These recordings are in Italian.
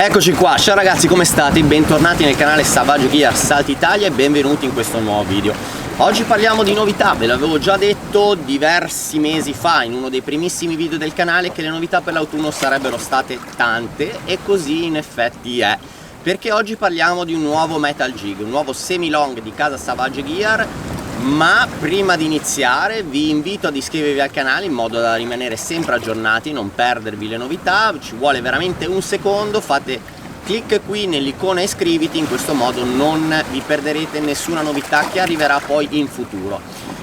Eccoci qua, ciao ragazzi, come state? Bentornati nel canale Savage Gear Salti Italia e benvenuti in questo nuovo video. Oggi parliamo di novità, ve l'avevo già detto diversi mesi fa in uno dei primissimi video del canale che le novità per l'autunno sarebbero state tante e così in effetti è. Perché oggi parliamo di un nuovo Metal Jig, un nuovo semi-long di casa Savage Gear. Ma prima di iniziare vi invito ad iscrivervi al canale in modo da rimanere sempre aggiornati, non perdervi le novità. Ci vuole veramente un secondo, fate clic qui nell'icona iscriviti, in questo modo non vi perderete nessuna novità che arriverà poi in futuro.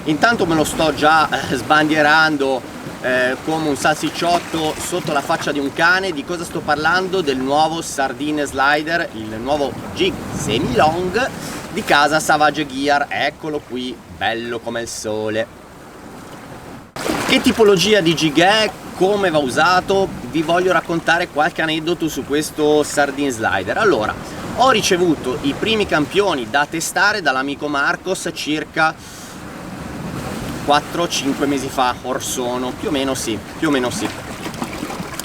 Intanto me lo sto già sbandierando come un salsicciotto sotto la faccia di un cane. Di cosa sto parlando? Del nuovo Sardine Slider, il nuovo jig semi-long di casa Savage Gear. Eccolo qui, bello come il sole. Che tipologia di jig è? Come va usato? Vi voglio raccontare qualche aneddoto su questo Sardine Slider. Allora, ho ricevuto i primi campioni da testare dall'amico Marcos circa 4-5 mesi fa, or sono, più o meno sì.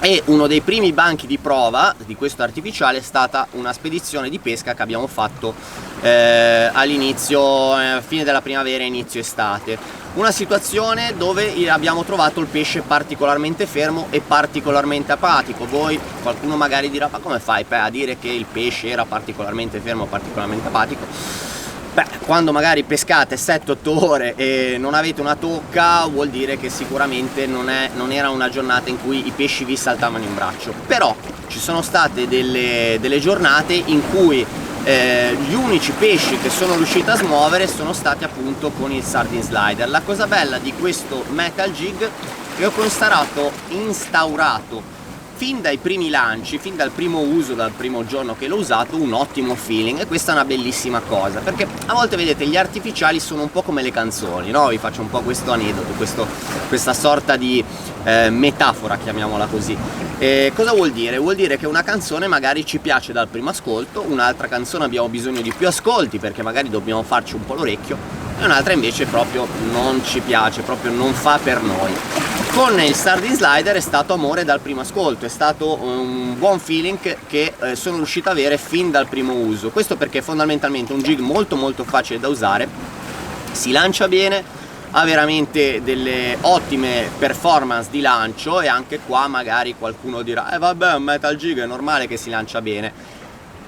E uno dei primi banchi di prova di questo artificiale è stata una spedizione di pesca che abbiamo fatto all'inizio, fine della primavera, inizio estate. Una situazione dove abbiamo trovato il pesce particolarmente fermo e particolarmente apatico. Qualcuno magari dirà: ma come fai a dire che il pesce era particolarmente fermo o particolarmente apatico? Beh, quando magari pescate 7-8 ore e non avete una tocca, vuol dire che sicuramente non era una giornata in cui i pesci vi saltavano in braccio. Però ci sono state delle giornate in cui gli unici pesci che sono riusciti a smuovere sono stati appunto con il Sardine Slider. La cosa bella di questo Metal Jig è che ho instaurato fin dai primi lanci, fin dal primo uso, dal primo giorno che l'ho usato, un ottimo feeling, e questa è una bellissima cosa, perché a volte vedete gli artificiali sono un po' come le canzoni, no? Vi faccio un po' questo aneddoto, questa sorta di metafora, chiamiamola così. Cosa vuol dire? Vuol dire che una canzone magari ci piace dal primo ascolto, un'altra canzone abbiamo bisogno di più ascolti perché magari dobbiamo farci un po' l'orecchio, e un'altra invece proprio non ci piace, proprio non fa per noi. Con il Sardine Slider è stato amore dal primo ascolto, è stato un buon feeling che sono riuscito ad avere fin dal primo uso. Questo perché fondamentalmente è un jig molto facile da usare, si lancia bene, ha veramente delle ottime performance di lancio, e anche qua magari qualcuno dirà: vabbè, è un Metal Jig, è normale che si lancia bene.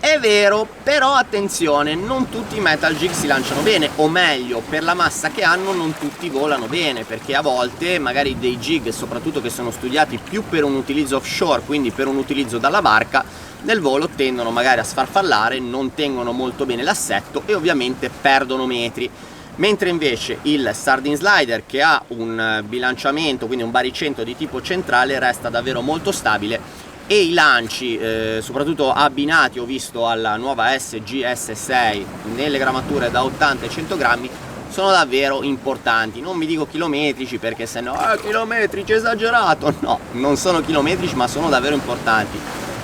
È vero, però attenzione, non tutti i Metal Jig si lanciano bene, o meglio, per la massa che hanno non tutti volano bene, perché a volte magari dei jig, soprattutto che sono studiati più per un utilizzo offshore, quindi per un utilizzo dalla barca, nel volo tendono magari a sfarfallare, non tengono molto bene l'assetto e ovviamente perdono metri. Mentre invece il Sardine Slider, che ha un bilanciamento, quindi un baricentro di tipo centrale, resta davvero molto stabile, e i lanci, soprattutto abbinati, ho visto, alla nuova SGS6 nelle grammature da 80 e 100 grammi, sono davvero importanti. Non vi dico chilometrici, perché se no chilometrici, esagerato. No, non sono chilometrici, ma sono davvero importanti.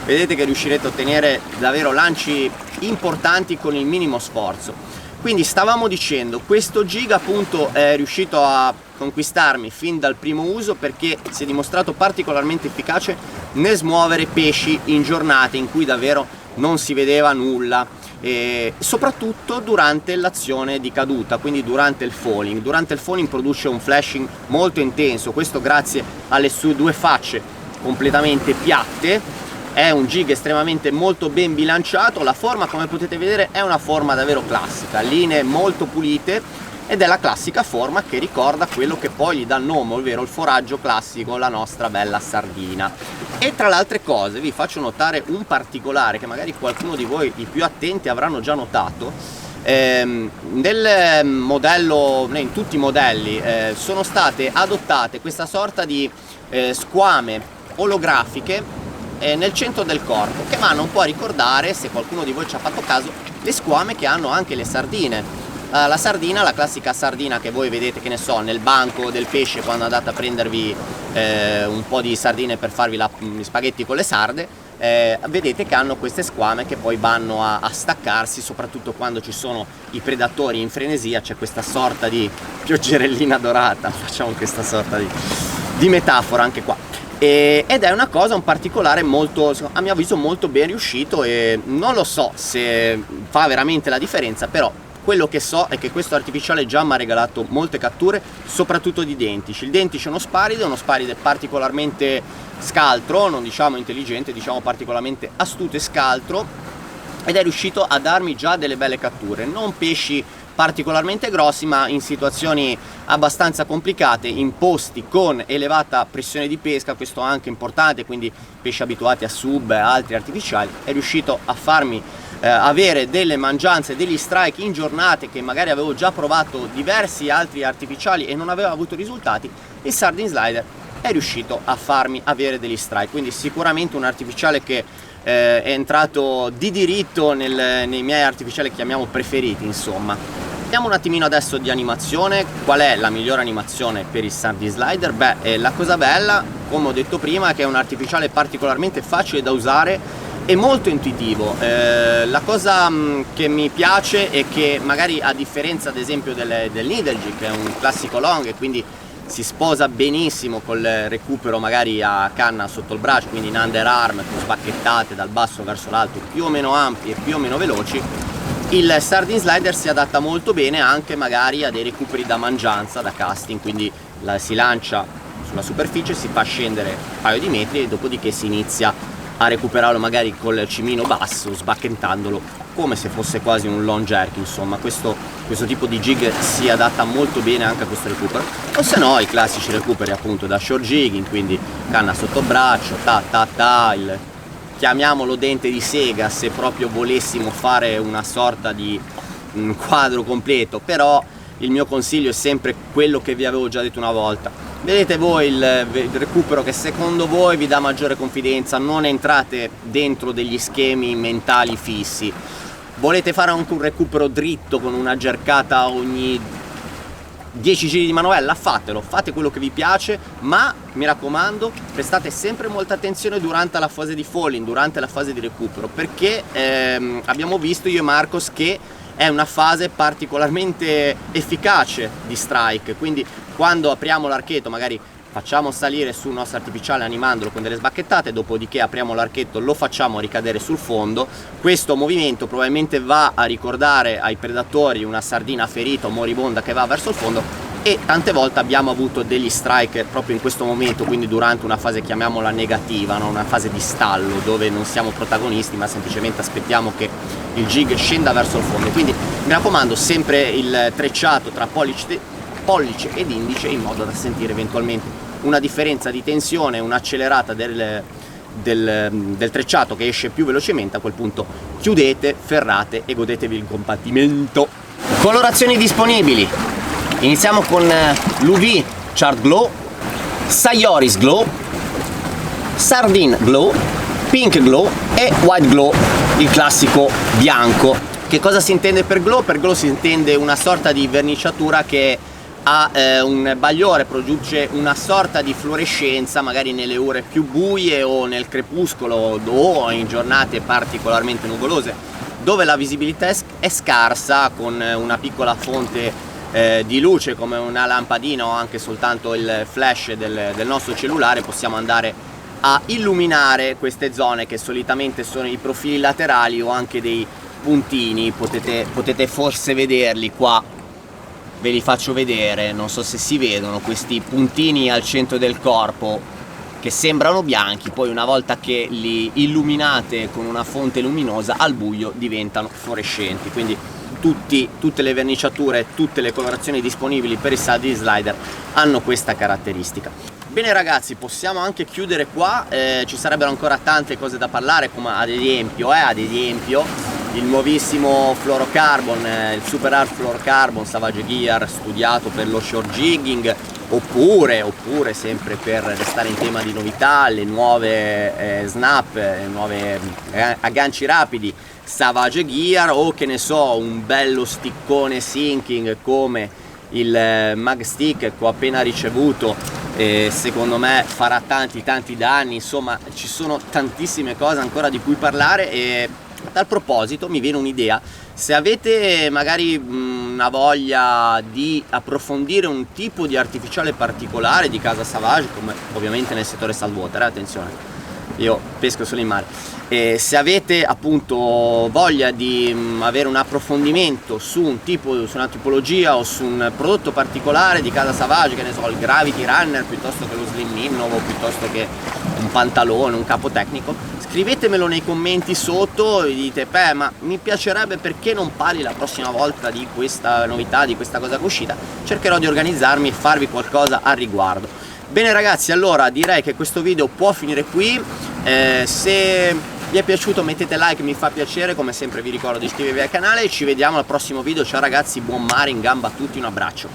Vedete che riuscirete a ottenere davvero lanci importanti con il minimo sforzo. Quindi stavamo dicendo, questo jig appunto è riuscito a conquistarmi fin dal primo uso perché si è dimostrato particolarmente efficace nel smuovere pesci in giornate in cui davvero non si vedeva nulla, e soprattutto durante l'azione di caduta, quindi durante il falling. Durante il falling produce un flashing molto intenso, questo grazie alle sue due facce completamente piatte. È un jig estremamente molto ben bilanciato, la forma, come potete vedere, è una forma davvero classica, linee molto pulite, ed è la classica forma che ricorda quello che poi gli dà il nome, ovvero il foraggio classico, la nostra bella sardina. E tra le altre cose vi faccio notare un particolare che magari qualcuno di voi, i più attenti, avranno già notato. Nel modello, in tutti i modelli, sono state adottate questa sorta di squame olografiche nel centro del corpo, che vanno un po' a ricordare, se qualcuno di voi ci ha fatto caso, le squame che hanno anche le sardine. La sardina, la classica sardina che voi vedete, che ne so, nel banco del pesce quando andate a prendervi un po' di sardine per farvi gli spaghetti con le sarde, vedete che hanno queste squame che poi vanno a staccarsi, soprattutto quando ci sono i predatori in frenesia. C'è questa sorta di pioggerellina dorata, facciamo questa sorta di metafora anche qua. ed è una cosa, un particolare molto, a mio avviso, molto ben riuscito, e non lo so se fa veramente la differenza, però quello che so è che questo artificiale già mi ha regalato molte catture, soprattutto di Dentice. Il Dentice è uno Sparide particolarmente scaltro, non diciamo intelligente, diciamo particolarmente astuto e scaltro, ed è riuscito a darmi già delle belle catture, non pesci particolarmente grossi, ma in situazioni abbastanza complicate, in posti con elevata pressione di pesca. Questo è anche importante, quindi pesci abituati a sub e altri artificiali. È riuscito a farmi avere delle mangianze, degli strike in giornate che magari avevo già provato diversi altri artificiali e non aveva avuto risultati. Il Sardine Slider è riuscito a farmi avere degli strike, quindi sicuramente un artificiale che è entrato di diritto nei miei artificiali, chiamiamo preferiti, insomma. Parliamo un attimino adesso di animazione. Qual è la migliore animazione per il Sardine Slider? Beh, la cosa bella, come ho detto prima, è che è un artificiale particolarmente facile da usare e molto intuitivo. La cosa che mi piace è che magari, a differenza ad esempio del Needle Jig, che è un classico long e quindi si sposa benissimo col recupero magari a canna sotto il braccio, quindi in underarm, con sbacchettate dal basso verso l'alto più o meno ampie e più o meno veloci, il Sardine Slider si adatta molto bene anche magari a dei recuperi da mangianza, da casting, quindi si lancia sulla superficie, si fa scendere un paio di metri e dopodiché si inizia a recuperarlo magari col cimino basso, sbacchettandolo come se fosse quasi un long jerk. Insomma, questo tipo di jig si adatta molto bene anche a questo recupero, o se no i classici recuperi appunto da short jigging, quindi canna sotto braccio, chiamiamolo dente di sega se proprio volessimo fare una sorta di quadro completo. Però il mio consiglio è sempre quello che vi avevo già detto una volta: vedete voi il recupero che secondo voi vi dà maggiore confidenza, non entrate dentro degli schemi mentali fissi. Volete fare anche un recupero dritto con una jerkata ogni 10 giri di manovella? Fatelo, fate quello che vi piace, ma mi raccomando, prestate sempre molta attenzione durante la fase di falling, durante la fase di recupero, perché abbiamo visto io e Marcos che è una fase particolarmente efficace di strike, quindi quando apriamo l'archetto magari facciamo salire sul nostro artificiale animandolo con delle sbacchettate, dopodiché apriamo l'archetto, lo facciamo ricadere sul fondo. Questo movimento probabilmente va a ricordare ai predatori una sardina ferita o moribonda che va verso il fondo, e tante volte abbiamo avuto degli strike proprio in questo momento, quindi durante una fase, chiamiamola negativa, no? Una fase di stallo dove non siamo protagonisti ma semplicemente aspettiamo che il jig scenda verso il fondo. Quindi mi raccomando, sempre il trecciato tra pollice ed indice, in modo da sentire eventualmente una differenza di tensione, un'accelerata del trecciato che esce più velocemente. A quel punto chiudete, ferrate e godetevi il combattimento. Colorazioni disponibili: iniziamo con l'UV Chart Glow, Sayoris Glow, Sardine Glow, Pink Glow e White Glow, il classico bianco. Che cosa si intende per glow? Per glow si intende una sorta di verniciatura che ha un bagliore, produce una sorta di fluorescenza magari nelle ore più buie o nel crepuscolo o in giornate particolarmente nuvolose, dove la visibilità è scarsa. Con una piccola fonte di luce come una lampadina o anche soltanto il flash del nostro cellulare possiamo andare a illuminare queste zone, che solitamente sono i profili laterali o anche dei puntini. Potete forse vederli qua, ve li faccio vedere, non so se si vedono questi puntini al centro del corpo che sembrano bianchi, poi una volta che li illuminate con una fonte luminosa al buio diventano fluorescenti. Quindi tutte le verniciature, tutte le colorazioni disponibili per il Sardine Slider hanno questa caratteristica. Bene ragazzi, possiamo anche chiudere qua, ci sarebbero ancora tante cose da parlare, come ad esempio il nuovissimo fluorocarbon, il Super Hard Fluorocarbon Savage Gear, studiato per lo short jigging, oppure sempre per restare in tema di novità, le nuove snap, nuove agganci rapidi Savage Gear, o che ne so, un bello sticcone sinking come il Mag Stick che ho appena ricevuto, secondo me farà tanti danni. Insomma, ci sono tantissime cose ancora di cui parlare, e A tal proposito mi viene un'idea: se avete magari una voglia di approfondire un tipo di artificiale particolare di Casa Savage, come ovviamente nel settore saltwater, attenzione, io pesco solo in mare, e se avete appunto voglia di avere un approfondimento su un tipo, su una tipologia o su un prodotto particolare di Casa Savage, che ne so, il Gravity Runner piuttosto che lo Slim Innovo, piuttosto che un pantalone, un capo tecnico, scrivetemelo nei commenti sotto e dite: beh, ma mi piacerebbe, perché non parli la prossima volta di questa novità, di questa cosa che è uscita. Cercherò di organizzarmi e farvi qualcosa al riguardo. Bene ragazzi, allora direi che questo video può finire qui. Se vi è piaciuto mettete like, mi fa piacere, come sempre vi ricordo di iscrivervi al canale e ci vediamo al prossimo video. Ciao ragazzi, buon mare in gamba a tutti, un abbraccio.